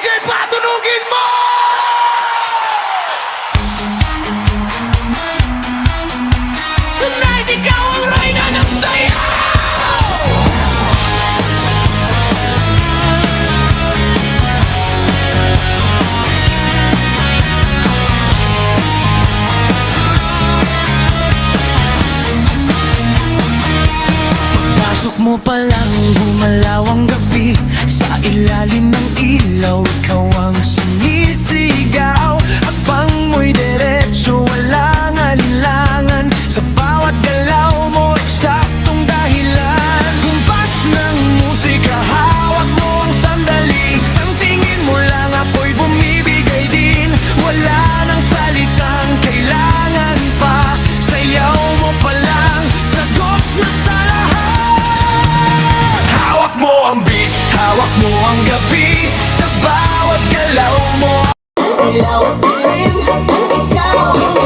Sige, patunugin mo! Tonight, ikaw ang reyna ng sayaw! Pagpasok mo pa lang, humalaw ang gabi. Sa ilalim ng ilaw, ikaw ang sumisigaw. Habang mo'y diretso, walang alinlangan. Sa bawat galaw mo, eksaktong dahilan. Kumpas ng musika, hawak mo ang sandali. Isang tingin mo lang, ako'y bumibigay din. Wala nang salitang kailangan pa. Sayaw mo pa lang, sagot na sa lahat. Hawak mo ang beat, hawak mo ang gabi. Sa bawat galaw mo, Ilaw ang dilim, ikaw ang